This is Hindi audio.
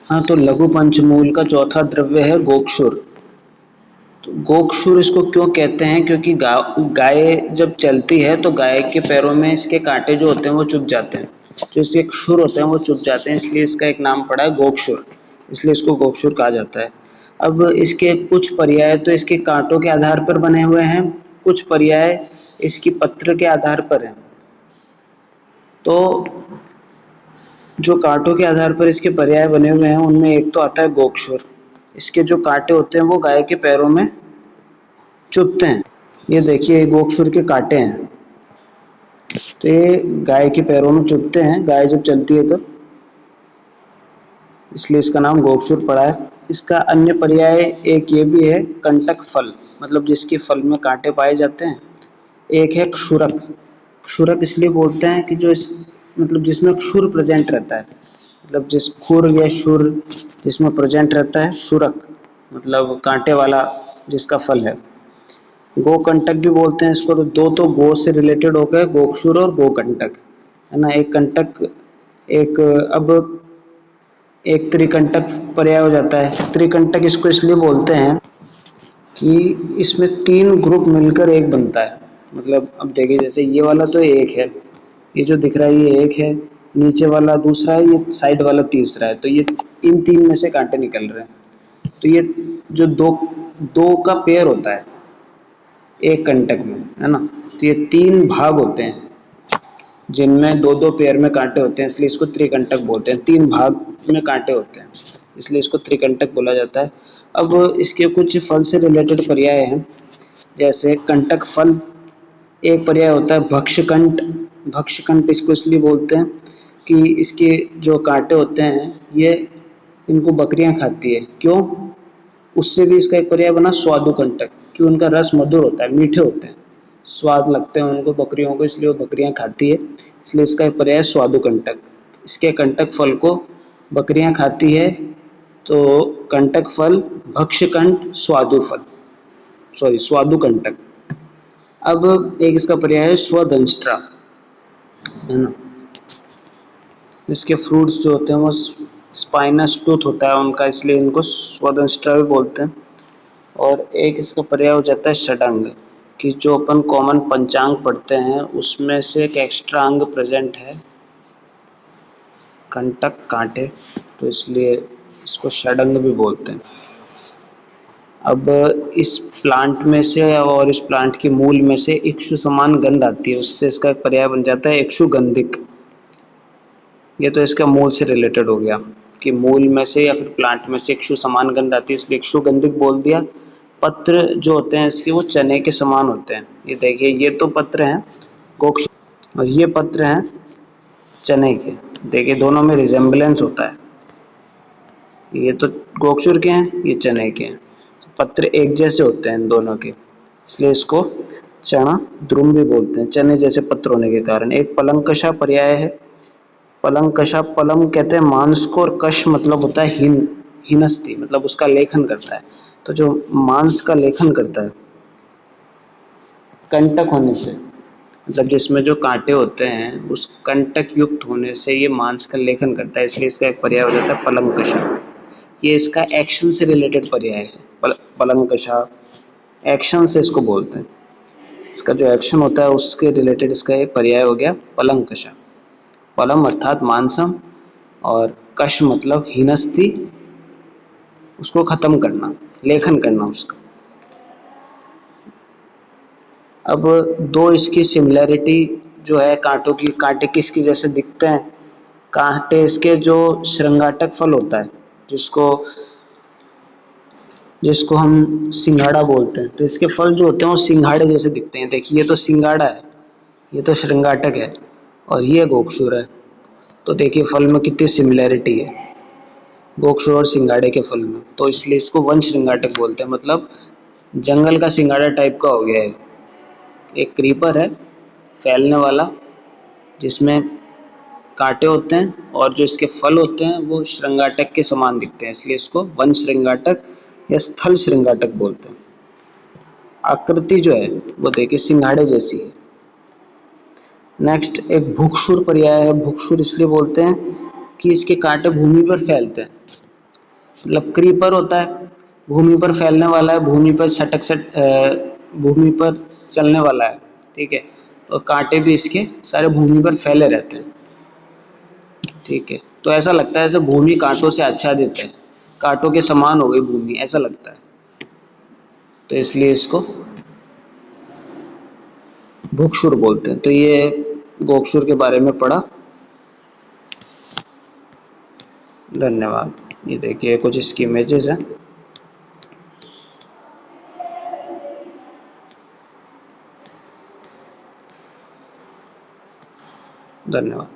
हाँ, तो लघु पंचमूल का चौथा द्रव्य है गोक्षुर। तो गोक्षुर इसको क्यों कहते हैं, क्योंकि गाय जब चलती है तो गाय के पैरों में इसके कांटे जो होते हैं वो चुभ जाते हैं, जो इसके क्षुर होते हैं वो चुभ जाते हैं, इसलिए इसका एक नाम पड़ा है गोक्षुर, इसलिए इसको गोक्षुर कहा जाता है। अब इसके कुछ पर्याय तो इसके कांटों के आधार पर बने हुए हैं, कुछ पर्याय इसकी पत्र के आधार पर हैं। तो जो कांटों के आधार पर इसके पर्याय बने हुए हैं उनमें एक तो आता है गोक्षुर। इसके जो कांटे होते हैं वो गाय के पैरों में चुभते हैं। ये देखिए, ये गोक्षुर के कांटे हैं, तो ये गाय के पैरों में चुभते हैं गाय जब चलती है तो, इसलिए इसका नाम गोक्षुर पड़ा है। इसका अन्य पर्याय एक ये भी है कंटक फल, मतलब जिसके फल में कांटे पाए जाते हैं। एक है क्षुरक। क्षुरक इसलिए बोलते हैं कि जो इस मतलब जिसमें क्षुर प्रेजेंट रहता है, मतलब जिस खुर या शुर जिसमें प्रेजेंट रहता है, शुरक मतलब कांटे वाला जिसका फल है। गोकंटक भी बोलते हैं इसको। तो दो तो गो से रिलेटेड हो गए, गोक्षुर और गोकंटक, है ना। एक कंटक, एक अब एक त्रिकंटक पर्याय हो जाता है। त्रिकंटक इसको इसलिए बोलते हैं कि इसमें तीन ग्रुप मिलकर एक बनता है। मतलब अब देखिए, जैसे ये वाला तो एक है, ये जो दिख रहा है ये एक है, नीचे वाला दूसरा है, ये साइड वाला तीसरा है, तो ये इन तीन में से कांटे निकल रहे हैं। तो ये जो दो दो का पेयर होता है एक कंटक में, है ना, तो ये तीन भाग होते हैं जिनमें दो दो पेयर में कांटे होते हैं, इसलिए इसको त्रिकंटक बोलते हैं। तीन भाग में कांटे होते हैं, इसलिए इसको त्रिकंटक बोला जाता है। अब इसके कुछ फल से रिलेटेड पर्याय हैं, जैसे कंटक फल। एक पर्याय होता है भक्षकंठ। भक्षकंठ इसको इसलिए बोलते हैं कि इसके जो कांटे होते हैं ये इनको बकरियां खाती है। क्यों? उससे भी इसका एक पर्याय बना स्वादुकंटक, कि उनका रस मधुर होता है, मीठे होते हैं, स्वाद लगते हैं उनको बकरियों को, इसलिए वो बकरियां खाती है, इसलिए इसका एक पर्याय स्वादुकंटक। इसके कंटक फल को बकरियां खाती है, तो कंटक फल भक्षकंठ स्वादु फल, सॉरी स्वादुकंटक। अब एक इसका पर्याय है स्वदंष्ट्रा, है ना। इसके फ्रूट्स जो होते हैं वो स्पाइनस टूथ होता है उनका, इसलिए इनको स्वदंष्ट्रा भी बोलते हैं। और एक इसका पर्याय हो जाता है षडंग, कि जो अपन कॉमन पंचांग पढ़ते हैं उसमें से एक एक्स्ट्रा अंग प्रेजेंट है, कंटक कांटे, तो इसलिए इसको षडंग भी बोलते हैं। अब इस प्लांट में से और इस प्लांट के मूल में से इक्षु समान गंध आती है, उससे इसका एक पर्याय बन जाता है इक्षुगंधिक। ये तो इसका मूल से रिलेटेड हो गया कि मूल में से या फिर प्लांट में से इक्षु समान गंध आती है, इसलिए इक्षुगंधिक बोल दिया। पत्र जो होते हैं इसके वो चने के समान होते हैं। ये देखिए, ये तो पत्र हैं गोक्ष और ये पत्र हैं चने के। देखिए दोनों में रिजेम्बलेंस होता है, ये तो गोक्षुर के हैं, ये चने के हैं, पत्र एक जैसे होते हैं इन दोनों के, इसलिए इसको चना द्रुम भी बोलते हैं, चने जैसे पत्र होने के कारण। एक पलंकषा पर्याय है। पलंकषा, पलम कहते हैं मांस को, और कश मतलब होता है हिन, हिनस्ती मतलब उसका लेखन करता है। तो जो मांस का लेखन करता है कंटक होने से, मतलब जिसमें जो कांटे होते हैं उस कंटक युक्त होने से ये मांस का लेखन करता है, इसलिए इसका एक पर्याय हो जाता है पलंकषा। ये इसका एक्शन से रिलेटेड पर्याय है। पलंकषा एक्शन से इसको बोलते हैं, इसका जो एक्शन होता है उसके रिलेटेड इसका एक पर्याय हो गया पलंकषा। पलम अर्थात मांसम, और कश मतलब हिनस्ती, उसको खत्म करना, लेखन करना उसका। अब दो इसकी सिमिलैरिटी जो है कांटों की, कांटे किसकी जैसे दिखते हैं, कांटे इसके जो श्रृंगाटक फल होता है, जिसको जिसको हम सिंघाड़ा बोलते हैं, तो इसके फल जो होते हैं वो सिंघाड़े जैसे दिखते हैं। देखिए, ये तो सिंघाड़ा है, ये तो श्रृंगाटक है, और ये गोक्षुर है। तो देखिए फल में कितनी सिमिलैरिटी है गोक्षुर और सिंघाड़े के फल में, तो इसलिए इसको वन श्रृंगाटक बोलते हैं। मतलब जंगल का सिंघाड़ा टाइप का हो गया है। एक क्रीपर है फैलने वाला, जिसमें कांटे होते हैं, और जो इसके फल होते हैं वो श्रृंगाटक के समान दिखते हैं, इसलिए इसको वन श्रृंगाटक या स्थल श्रृंगाटक बोलते हैं। आकृति जो है वो देखिए सिंघाड़े जैसी है। नेक्स्ट एक भुक्षुर पर्याय है। भुक्षुर इसलिए बोलते हैं कि इसके कांटे भूमि पर फैलते हैं, मतलब क्रीपर होता है, भूमि पर फैलने वाला है, भूमि पर भूमि पर चलने वाला है, ठीक है। और कांटे भी इसके सारे भूमि पर फैले रहते हैं, ठीक है। तो ऐसा लगता है जैसे भूमि कांटों से आच्छादित है, कांटों के समान हो गई भूमि, ऐसा लगता है। तो इसलिए इसको भूक्षुर बोलते हैं। तो ये गोक्षुर के बारे में पढ़ा। धन्यवाद। ये देखिए कुछ इसकी इमेजेस हैं। धन्यवाद।